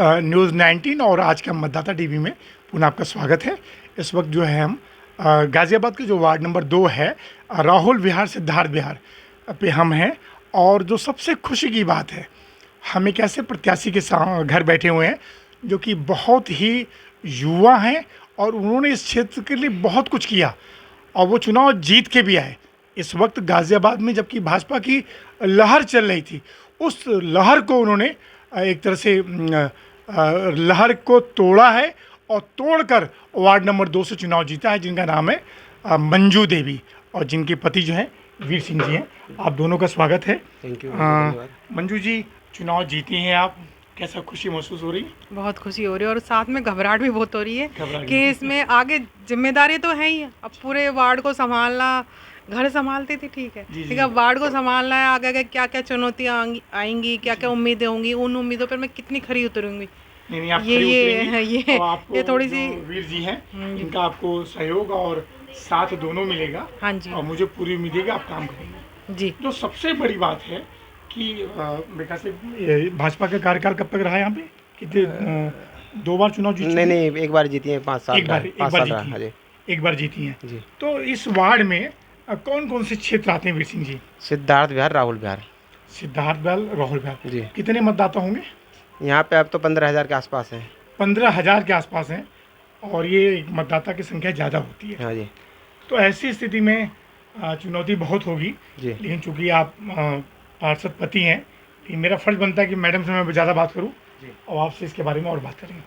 News 19 और आज का मतदाता टीवी में पुनः आपका स्वागत है। इस वक्त जो है हम गाज़ियाबाद के जो वार्ड नंबर 2 है राहुल विहार सिद्धार्थ विहार पे हम हैं। और जो सबसे खुशी की बात है, हम एक ऐसे प्रत्याशी के घर बैठे हुए हैं जो कि बहुत ही युवा हैं और उन्होंने इस क्षेत्र के लिए बहुत कुछ किया और वो चुनाव जीत के भी आए। इस वक्त गाज़ियाबाद में जबकि भाजपा की लहर चल रही थी, उस लहर को उन्होंने एक तरह से लहर को तोड़ा है और तोड़कर वार्ड नंबर 2 से चुनाव जीता है, जिनका नाम है मंजू देवी और जिनके पति जो हैं वीर सिंह जी हैं। आप दोनों का स्वागत है। Thank you. मंजू जी, चुनाव जीती हैं आप, कैसा खुशी महसूस हो रही है? बहुत खुशी हो रही है और साथ में घबराहट भी बहुत हो रही है कि इसमें आगे जिम्मेदारी तो है ही। अब पूरे वार्ड को संभालना, घर संभालती थी ठीक है, ठीक है, वार्ड को संभालना है। आगे क्या क्या चुनौतियाँ आएंगी, क्या क्या उम्मीदें होंगी, उन उम्मीदों पर मैं कितनी खरी उतरूंगी। नहीं, आप ये थोड़ी सी वीर जी हैं, इनका आपको सहयोग और साथ दोनों मिलेगा। हाँ जी, और मुझे पूरी उम्मीद है कि आप काम करेंगे जी। जो सबसे बड़ी बात है कि मेरे से भाजपा का कार्यकाल कब तक रहा है यहाँ पे? कितने 2 बार चुनाव जीती? नहीं, एक बार जीती है, 5 साल। एक बार जीती हैं जी। तो इस वार्ड में कौन कौन से क्षेत्र आते हैं वीर सिंह जी? सिद्धार्थ विहार, राहुल विहार। सिद्धार्थ विहार, राहुल विहार जी। कितने मतदाता होंगे यहाँ पे? अब तो 15,000 के आसपास है। 15,000 के आसपास हैं और ये मतदाता की संख्या ज़्यादा होती है। हाँ जी। तो ऐसी स्थिति में चुनौती बहुत होगी जी। लेकिन चूँकि आप पार्षद पति हैं, तो मेरा फर्ज बनता है कि मैडम से मैं ज़्यादा बात करूँ और आपसे इसके बारे में और बात करेंगे।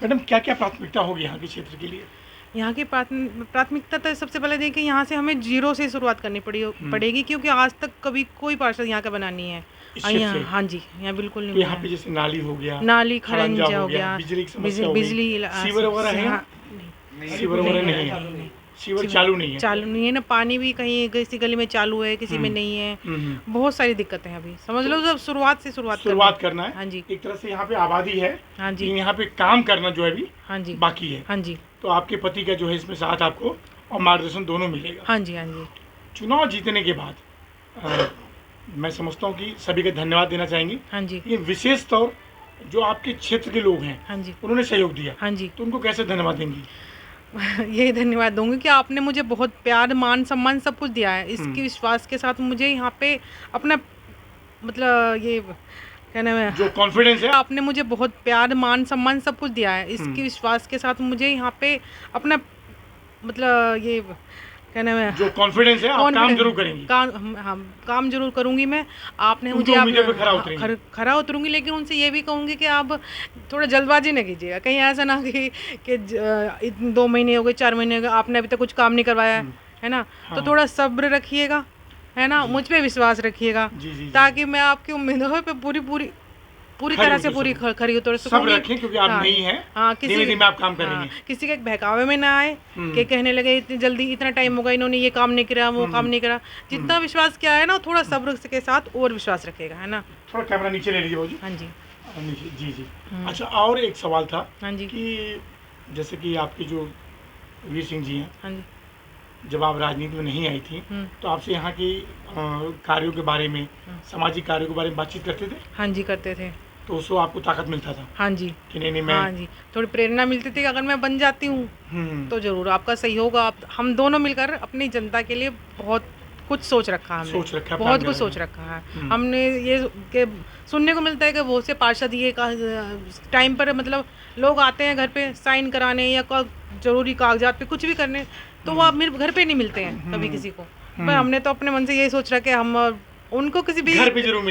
मैडम, क्या क्या प्राथमिकता होगी यहाँ के क्षेत्र के लिए? यहाँ की प्राथमिकता तो सबसे पहले देखिए, यहाँ से हमें 0 से शुरुआत करनी पड़ेगी, क्योंकि आज तक कभी कोई पार्षद यहाँ का बना नहीं है। हाँ जी, यहाँ बिल्कुल नहीं। यहाँ पे जैसे नाली हो गया, नाली खरंजा हो गया, बिजली, सीवर वगैरह है? सीवर वगैरह नहीं है, सीवर चालू नहीं है ना। पानी भी कहीं किसी गली में चालू है, किसी में नहीं है। बहुत सारी दिक्कतें हैं अभी, समझ लो जब शुरुआत करना है। हाँ जी, एक तरह से यहाँ पे आबादी है। हाँ जी, यहाँ पे काम करना जो है अभी हाँ जी बाकी है। हाँ जी, तो आपके पति का जो है इसमें साथ आपको और मार्गदर्शन दोनों मिलेगा। हाँ जी, हाँ जी। चुनाव जीतने के बाद मैं समझता हूँ कि सभी का धन्यवाद देना चाहेंगे। हाँ जी। ये विशेष तौर जो आपके क्षेत्र के लोग हैं, हाँ जी, उन्होंने सहयोग दिया। हाँ जी। तो उनको कैसे धन्यवाद देंगी? यही धन्यवाद दूंगी कि आपने मुझे बहुत प्यार, मान, सम्मान सब कुछ दिया है। इसके विश्वास के साथ मुझे यहाँ पे अपना मतलब ये क्या नाम है, जो कॉन्फिडेंस है, आपने मुझे बहुत प्यार, मान, सम्मान सब कुछ दिया है। इसके विश्वास के साथ मुझे यहाँ पे अपना मतलब ये क्या नाम है, जो कॉन्फिडेंस है, आप काम जरूर करेंगी। काम जरूर करूंगी मैं। आपने मुझे खरा उतरूंगी, लेकिन उनसे ये भी कहूँगी कि आप थोड़ा जल्दबाजी न कीजिएगा। कहीं ऐसा ना कि 2 महीने हो गए, 4 महीने हो गए, आपने अभी तक कुछ काम नहीं करवाया है ना। तो थोड़ा सब्र रखिएगा, है ना, मुझ पे विश्वास रखिएगा, ताकि मैं आपकी उम्मीदों पे पूरी तरह से खरी उतर सकूंगी। क्योंकि आप नहीं हैं। हाँ, किसी में आप काम करेंगे। किसी के बहकावे में ना आए कि कहने लगे इतनी जल्दी, इतना टाइम होगा, इन्होंने ये काम नहीं करा, वो काम नहीं करा। जितना विश्वास किया है ना, थोड़ा सब्र के साथ और विश्वास रखेगा, है ना। थोड़ा कैमरा नीचे ले लीजिए बाबूजी। हाँ जी, जी जी। अच्छा, और एक सवाल था। हाँ जी। कि जैसे कि आपके जो वीर सिंह जी हैं, हाँ जी, जब आप राजनीति में नहीं आई थी तो आपसे यहाँ की कार्यों के बारे में, सामाजिक कार्यों के बारे में बातचीत करते थे? हाँ जी, करते थे। तो उसको आपको ताकत मिलता था? हाँ जी, कि नहीं मैं, हाँ जी, थोड़ी प्रेरणा मिलती थी कि अगर मैं बन जाती हूँ तो जरूर आपका सहयोग, हम दोनों मिलकर अपनी जनता के लिए बहुत कुछ सोच रखा है। बहुत कुछ सोच रखा है हमने। ये कि सुनने को मिलता है कि वो से पार्षद ये टाइम पर मतलब लोग आते हैं घर पे साइन कराने या जरूरी कागजात पे कुछ भी करने, तो वो मेरे घर पे नहीं मिलते हैं कभी किसी को। पर हमने तो अपने मन से यही सोच रहा कि हम उनको किसी भी घर पे जरूर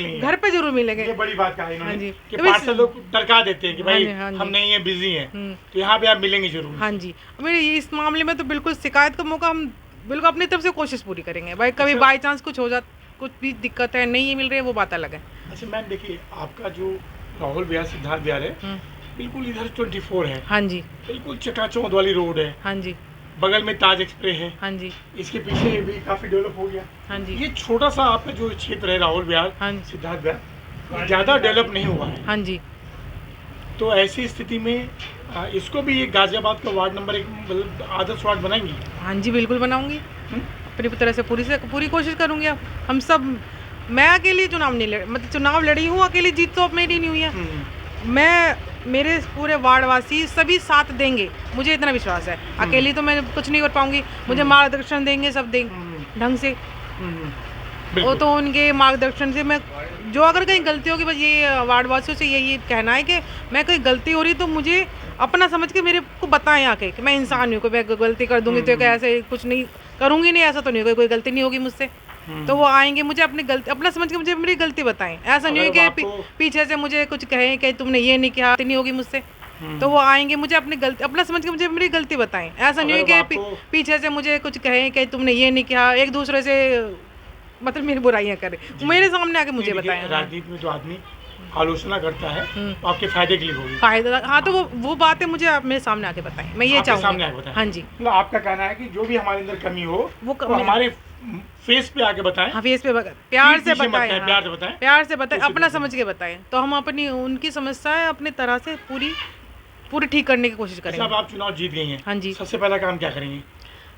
मिलेंगे। ये बड़ी बात कहा इन्होंने। हाँ जी, कि पार्षद लोग डरका देते हैं कि भाई हम नहीं है, बिजी हैं, तो यहाँ पे आप मिलेंगे जरूर। हाँ जी, मेरे इस मामले में तो बिल्कुल शिकायत का मौका हम बिल्कुल अपनी तरफ से कोशिश पूरी करेंगे। भाई कभी बाई चांस कुछ हो जाता, कुछ भी दिक्कत है, नहीं मिल रही है, वो बात अलग है। अच्छा मैम, देखिए आपका जो राहुल विहार सिद्धार्थ विहार है, बिल्कुल इधर 24 है। हाँ जी, बिल्कुल चकाचौंध वाली रोड है। हाँ जी, बगल में ताज एक्सप्रेस है। हाँ जी, इसके पीछे भी काफी डेवलप हो गया। हाँ जी, ये छोटा सा आपका जो क्षेत्र है राहुल विहार, हाँ सिद्धार्थ विहार, ज्यादा डेवलप नहीं हुआ है। हाँ जी। तो ऐसी स्थिति में इसको भी ये गाजियाबाद का वार्ड नंबर 1 मतलब आदर्श वार्ड बनाएंगी? हाँ जी, बिल्कुल बनाऊंगी। अपनी तरह से पूरी कोशिश करूंगी। हम सब, मैं अकेली चुनाव नहीं मतलब चुनाव लड़ी हूँ अकेली, जीत तो अब मेरी नहीं हुई है। मैं मेरे पूरे वार्डवासी सभी साथ देंगे, मुझे इतना विश्वास है। अकेली तो मैं कुछ नहीं कर पाऊंगी, मुझे मार्गदर्शन देंगे, सब देंगे ढंग से। वो तो उनके मार्गदर्शन से मैं जो अगर कहीं गलती होगी, बस ये वार्डवासियों से यही कहना है कि मैं कोई गलती हो रही तो मुझे अपना समझ के मेरे को बताएं आके कि मैं इंसान हूँ, कोई मैं गलती कर दूंगी तो ऐसे कुछ नहीं करूंगी, नहीं ऐसा तो नहीं, कोई गलती नहीं होगी मुझसे। तो वो आएंगे, मुझे अपनी गलती अपना समझ के मुझे मेरी गलती बताएं। ऐसा नहीं है कि पीछे से मुझे कुछ कहें कि तुमने ये नहीं किया, नहीं होगी मुझसे। तो वो आएंगे, मुझे अपनी गलती अपना समझ के मुझे मेरी गलती बताएं। ऐसा नहीं है कि पीछे से मुझे कुछ कहें कि तुमने ये नहीं किया, एक दूसरे से मतलब मेरी बुराइयां करे, मेरे सामने आके मुझे बताएं। राजनीति में जो आदमी आलोचना करता है तो आपके फायदे के लिए होगी। फायदा, हाँ, तो वो बातें मुझे आप मेरे सामने आके बताएं, मैं ये चाहूँगी। हाँ जी, मतलब आपका कहना है कि जो भी हमारे अंदर कमी हो वो हमारे फेस पे आके बताएं। हाँ, फेस पे प्यार से बताएं, प्यार से बताएं, प्यार से बताएं, अपना समझ के बताएं, तो हम अपनी उनकी समस्याएं अपनी तरह से पूरी ठीक करने की कोशिश करेंगे। अब आप चुनाव जीत गई हैं, हाँ जी, सबसे पहला काम क्या करेंगे?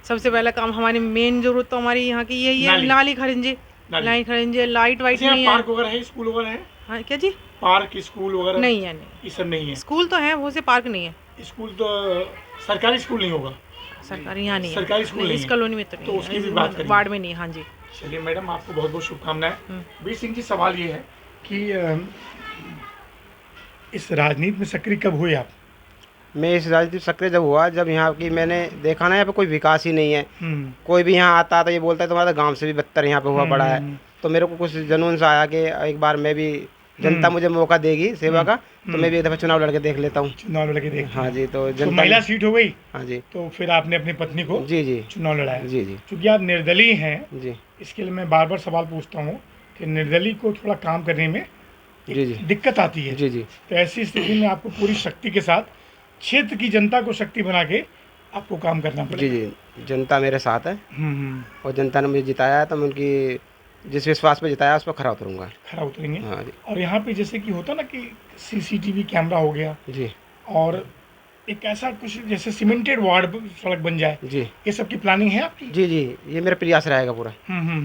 सबसे पहला काम हमारी मेन जरूरत तो हमारी यहाँ की यही है, नाली खरींजे, लाइट वाइट नहीं है। पार्क वगैरह है, स्कूल वगैरह है? हाँ, क्या जी? पार्क स्कूल वगैरह नहीं है, ये सब नहीं है। स्कूल तो है, वो से पार्क नहीं है। स्कूल तो सरकारी स्कूल नहीं होगा, सरकारी यहाँ नहीं है, सरकारी स्कूल नहीं इस कॉलोनी में तो नहीं, उसकी भी बात करेंगे, वार्ड में नहीं। हाँ जी, चलिए मैडम, आपको बहुत बहुत शुभकामनाएं। वीर सिंह जी, सवाल ये है कि इस राजनीति में सक्रिय कब हुए आप? मैं इस राजनीति में सक्रिय जब हुआ, जब यहाँ की मैंने देखा ना यहाँ पे कोई विकास ही नहीं है। कोई भी यहाँ आता तो ये बोलता है तुम्हारा गांव से भी बदतर यहाँ पे हुआ पड़ा है। तो मेरे को कुछ जुनून सा आया कि एक बार मैं भी, जनता मुझे मौका देगी सेवा का, तो मैं भी एक दफा चुनाव लड़के देख लेता हूँ। चुनाव लड़के देख? हाँ जी। तो महिला सीट हो गई? हाँ जी। तो फिर आपने अपनी पत्नी को जी चुनाव लड़ाया? जी जी। क्योंकि आप निर्दलीय हैं जी, इसके लिए मैं बार बार सवाल पूछता हूँ कि निर्दलीय को थोड़ा काम करने में जी जी दिक्कत आती है। जी जी। तो ऐसी स्थिति में आपको पूरी शक्ति के साथ क्षेत्र की जनता को शक्ति बना के आपको काम करना पड़ेगा। जी जी, जनता मेरे साथ है और जनता ने मुझे जिताया है, तो मैं उनकी जिस विश्वास पे जिताया उस पर खरा उतरूंगा। खरा उतरेंगे? हाँ जी। और यहाँ पे जैसे कि होता ना कि सीसीटीवी कैमरा हो गया जी, और एक ऐसा कुछ जैसे सीमेंटेड वार्ड सड़क बन जाए जी, ये सब की प्लानिंग है आपकी? जी जी, ये मेरा प्रयास रहेगा पूरा।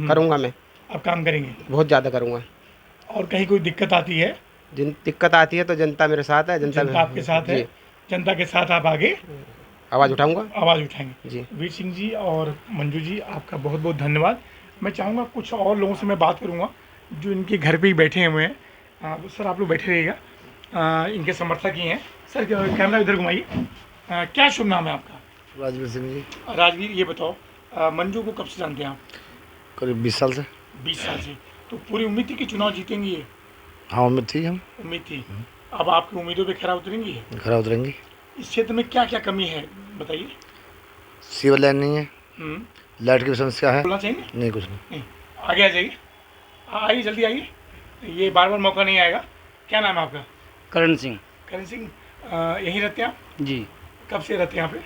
करूँगा मैं। आप काम करेंगे? बहुत ज़्यादा करूँगा। और कहीं कोई दिक्कत आती है? जिन दिक्कत आती है तो जनता मेरे साथ है, जनता आपके साथ है, जनता के साथ आप आगे आवाज़ उठाऊंगा, आवाज़ उठाएंगे जी। जी। वीर सिंह जी और मंजू जी, आपका बहुत बहुत धन्यवाद। मैं चाहूँगा कुछ और लोगों से मैं बात करूँगा जो इनके घर पे ही बैठे हुए हैं। सर, आप लोग बैठे रहिएगा, इनके समर्थक ही हैं। सर, कैमरा इधर घुमाइए। क्या शुभ नाम है आपका? राजवीर सिंह जी। राजवीर, ये बताओ, मंजू को कब से जानते हैं आप? करीब 20 साल से। 20 साल से। तो पूरी उम्मीद थी कि चुनाव जीतेंगी ये? हाँ, उम्मीद थी। हम उम्मीद थी। अब आपकी उम्मीदों पे खरा उतरेंगी? खरा उतरेंगे। इस क्षेत्र में क्या क्या कमी है बताइए। सीवर लाइन नहीं है, लाइट की समस्या है। बोलना चाहिए? नहीं, कुछ नहीं। आगे आ जाइए, आइए, जल्दी आइए, ये बार बार मौका नहीं आएगा। क्या नाम है आपका? करण सिंह। करण सिंह, यहीं रहते हैं आप? जी। कब से रहते हैं यहाँ पे?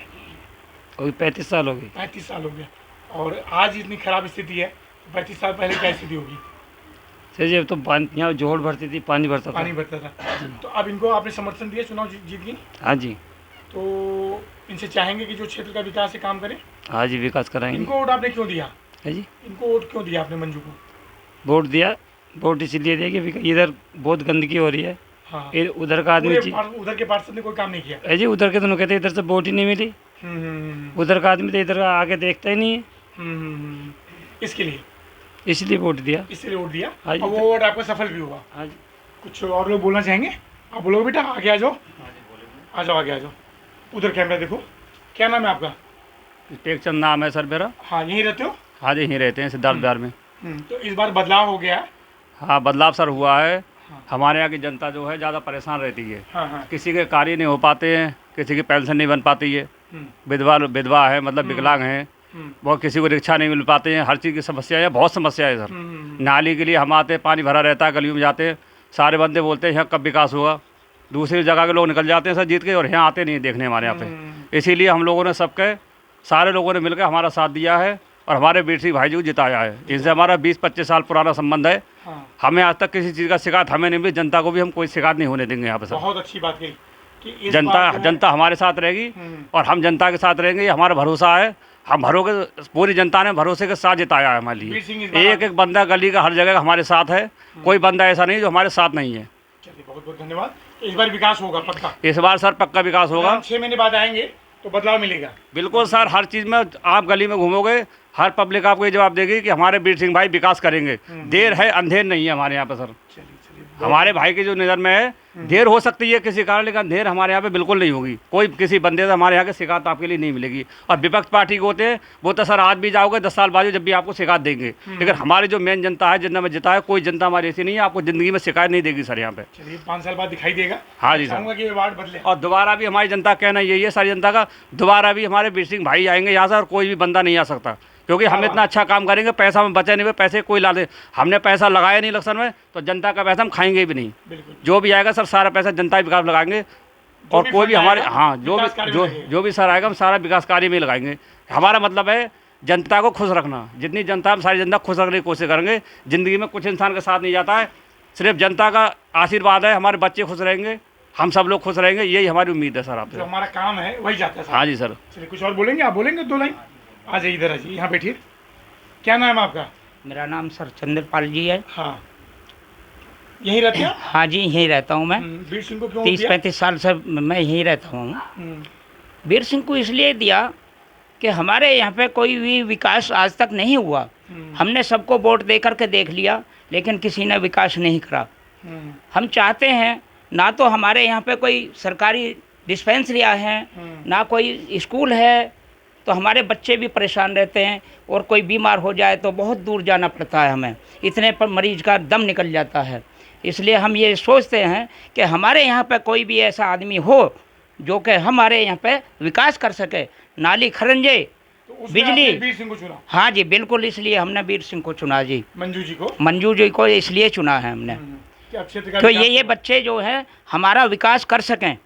अभी 35 साल हो गए। 35 साल हो गया। और आज इतनी खराब स्थिति है, 35 साल पहले क्या स्थिति होगी? सर जी, अब तो यहाँ जोड़ भरती थी, पानी भरता था। तो अब इनको आपने समर्थन दिया, चुनाव जीत गई? हाँ जी। तो इनसे चाहेंगे कि जो क्षेत्र का विकास है काम करें? हाँ जी, विकास कराएंगे। इनको वोट आपने क्यों दिया? है जी, इनको वोट क्यों दिया आपने मंजू को? वोट दिया, वोट इसीलिए दिया कि इधर बहुत गंदगी हो रही है। हाँ। उधर का आदमी, उधर के पार्षद ने कोई काम नहीं किया? है जी, उधर के दोनों कहते इधर से वोट ही नहीं मिली। उधर का आदमी तो इधर आगे देखता ही नहीं है। इसके लिए इसलिए वोट दिया। इसलिए वोट दिया। हाँ जी। और वो वोट आपका सफल भी हुआ? हाँ जी। कुछ और लोग बोलना चाहेंगे? आप बोलोगे बेटा, आगे आ जाओ, आ जाओ, आगे आ जाओ। उधर कैमरा देखो। क्या नाम है आपका? टेकचंद नाम है सर मेरा। हाँ, यहीं रहते हो? हाँ जी, यहीं रहते हैं, सिद्धार्थ बिहार में। तो इस बार बदलाव हो गया? हाँ, बदलाव सर हुआ है। हमारे यहाँ की जनता जो है ज़्यादा परेशान रहती है। किसी के कार्य नहीं हो पाते हैं, किसी की पेंशन नहीं बन पाती है, विधवा है, मतलब विकलांग हैं, बहुत किसी को रिक्शा नहीं मिल पाते हैं, हर चीज़ की समस्या है, बहुत समस्या है सर। नाली के लिए हम आते हैं, पानी भरा रहता है, गलियों में जाते हैं, सारे बंदे बोलते हैं यहाँ कब विकास होगा। दूसरी जगह के लोग निकल जाते हैं सर जीत के, और यहाँ आते नहीं देखने हमारे यहाँ पे। इसीलिए हम लोगों ने सबके सारे लोगों ने मिलकर हमारा साथ दिया है और हमारे वीर सिंह भाई जी को जिताया है। इनसे हमारा 20-25 साल पुराना संबंध है। हमें आज तक किसी चीज़ का शिकायत हमें नहीं मिली, जनता को भी हम कोई शिकायत नहीं होने देंगे यहाँ पे सर। बहुत अच्छी बात कही कि जनता हमारे साथ रहेगी और हम जनता के साथ रहेंगे, ये हमारा भरोसा है। हम पूरी जनता ने भरोसे के साथ जिताया है हमारे लिए। एक एक बंदा गली का हर जगह हमारे साथ है, कोई बंदा ऐसा नहीं जो हमारे साथ नहीं है। चलिए, बहुत बहुत धन्यवाद। इस बार विकास होगा पक्का? इस बार सर पक्का विकास होगा। 6 महीने बाद आएंगे तो बदलाव मिलेगा। बिल्कुल सर, हर चीज़ में आप गली में घूमोगे, हर पब्लिक आपको ये जवाब देगी कि हमारे वीर सिंह भाई विकास करेंगे। देर है अंधेर नहीं है हमारे यहाँ पे सर। हमारे भाई की जो नज़र में है, देर हो सकती है किसी कारण, लेकिन देर हमारे यहाँ पे बिल्कुल नहीं होगी। कोई किसी बंदे से हमारे यहाँ की शिकायत आपके लिए नहीं मिलेगी। और विपक्ष पार्टी के होते हैं वो तो सर आज भी जाओगे 10 साल बाद जब भी आपको शिकायत देंगे, लेकिन हमारी जो मेन जनता है, जितना में जिता है, कोई जनता हमारी ऐसी नहीं है आपको ज़िंदगी में शिकायत नहीं देगी सर यहाँ पे। चलिए 5 साल बाद दिखाई देगा। हाँ जी सर। चाहूंगा कि ये वार्ड बदले। और दोबारा भी हमारी जनता कहना यही है, सारी जनता का, दोबारा भी हमारे वीर सिंह भाई आएंगे यहाँ से और कोई भी बंदा नहीं आ सकता, क्योंकि हम इतना अच्छा काम करेंगे। पैसा हम बचे नहीं, पैसे कोई ला दे, हमने पैसा लगाया नहीं इलेक्शन में, तो जनता का पैसा हम खाएंगे भी नहीं। जो भी आएगा सर सारा पैसा जनता विकास लगाएंगे। और कोई भी हमारे, हाँ, जो भी सर आएगा हम सारा विकास कार्य में लगाएंगे। हमारा मतलब है जनता को खुश रखना। जितनी जनता, हम सारी जनता खुश रखने की कोशिश करेंगे। ज़िंदगी में कुछ इंसान के साथ नहीं जाता है, सिर्फ जनता का आशीर्वाद है। हमारे बच्चे खुश रहेंगे, हम सब लोग खुश रहेंगे, यही हमारी उम्मीद है सर आपसे। जो हमारा काम है वही जाता है। हाँ जी सर। चलिए कुछ और बोलेंगे? आप बोलेंगे 2 लाइन? आ जाइए इधर, आ जाइए, यहाँ बैठिए। क्या नाम है आपका? मेरा नाम सर चंद्रपाल जी है। हाँ, यहीं रहते हैं? हाँ जी, यहीं रहता हूँ मैं। वीर सिंह को क्यों 30-35 साल से मैं यहीं रहता हूँ। वीर सिंह को इसलिए दिया कि हमारे यहाँ पे कोई भी विकास आज तक नहीं हुआ। हमने सबको वोट दे करके देख लिया, लेकिन किसी ने विकास नहीं करा। हम चाहते हैं, ना तो हमारे यहाँ पे कोई सरकारी डिस्पेंसरियाँ हैं, ना कोई स्कूल है, तो हमारे बच्चे भी परेशान रहते हैं। और कोई बीमार हो जाए तो बहुत दूर जाना पड़ता है हमें, इतने पर मरीज का दम निकल जाता है। इसलिए हम ये सोचते हैं कि हमारे यहाँ पे कोई भी ऐसा आदमी हो जो कि हमारे यहाँ पे विकास कर सके। नाली खरंजे, बिजली। वीर सिंह को चुना? हाँ जी बिल्कुल, इसलिए हमने वीर सिंह को चुना जी। मंजू जी को? मंजू जी को इसलिए चुना है हमने, क्या क्षेत्र का तो विकास ये बच्चे जो हैं हमारा विकास कर सकें।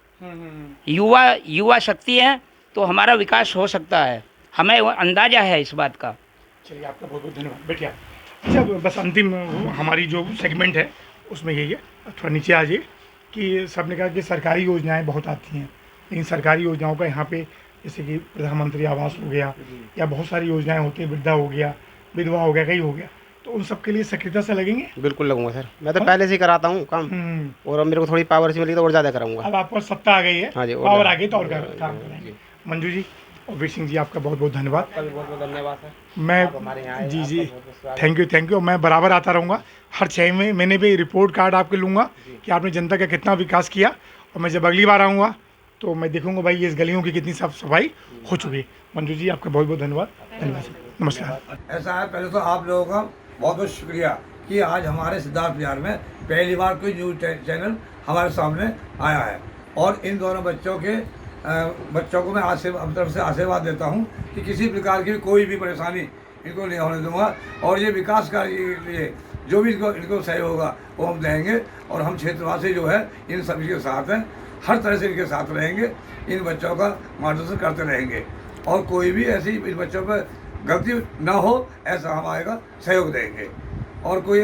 युवा शक्ति है तो हमारा विकास हो सकता है, हमें अंदाज़ा है इस बात का। चलिए आपका बहुत बहुत धन्यवाद। बैठिए। अच्छा, बस अंतिम हमारी जो सेगमेंट है उसमें यही है, थोड़ा नीचे आ जाइए, कि सबने कहा कि सरकारी योजनाएं बहुत आती हैं, लेकिन सरकारी योजनाओं का यहाँ पे जैसे कि प्रधानमंत्री आवास हो गया, या बहुत सारी योजनाएं होती हैं, वृद्धा हो गया, विधवा हो गया, कई हो गया, तो उन सब के लिए सक्रियता से लगेंगे? बिल्कुल लगूंगा सर, मैं तो पहले से ही कराता हूँ काम। और अब मेरे को थोड़ी पावर से मिली तो और ज़्यादा कराऊंगा। अब आपको सत्ता आ गई है, हाँ जी, पावर आ गई तो और काम करेंगे। मंजू जी और वीर सिंह जी, आपका बहुत बहुत धन्यवाद। बहुत बहुत धन्यवाद सर। मैं जी थैंक यू। मैं बराबर आता रहूँगा, हर 6 महीने पे रिपोर्ट कार्ड आपके लूँगा कि आपने जनता का कितना विकास किया। और मैं जब अगली बार आऊँगा तो मैं देखूँगा भाई इस गलियों की कितनी साफ सफाई हो चुकी है। मंजू जी आपका बहुत बहुत धन्यवाद। नमस्कार। ऐसा है, पहले तो आप लोगों का बहुत बहुत शुक्रिया कि आज हमारे सिद्धार्थ बिहार में पहली बार कोई न्यूज़ चैनल हमारे सामने आया है। और इन दोनों बच्चों को मैं अपनी तरफ से आशीर्वाद देता हूं कि किसी प्रकार की कोई भी परेशानी इनको नहीं होने दूंगा। और ये विकास कार्य के लिए जो भी इनको सहयोग होगा वो हम देंगे। और हम क्षेत्रवासी जो है इन सभी के साथ हैं, हर तरह से इनके साथ रहेंगे, इन बच्चों का मार्गदर्शन करते रहेंगे। और कोई भी ऐसी इन बच्चों पर गलती ना हो ऐसा हम आएगा सहयोग देंगे। और कोई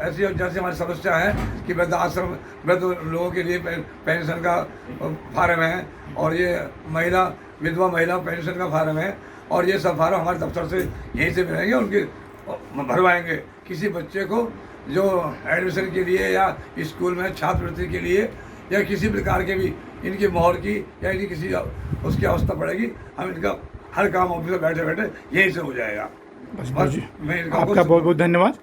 ऐसी जैसे हमारी समस्या है कि वृद्धाश्रम, वृद्ध लोगों के लिए पेंशन का फार्म है, और ये विधवा महिला पेंशन का फार्म है, और ये सब फार्म हमारे दफ्तर से यहीं से मिलेंगे, उनके भरवाएंगे। किसी बच्चे को जो एडमिशन के लिए या स्कूल में छात्रवृत्ति के लिए या किसी प्रकार के भी इनकी मोहर की या इनकी किसी उसकी अवस्था पड़ेगी, हम इनका हर काम ऑफिस में बैठे बैठे यहीं से हो जाएगा। बस मैं आपका बहुत बहुत धन्यवाद।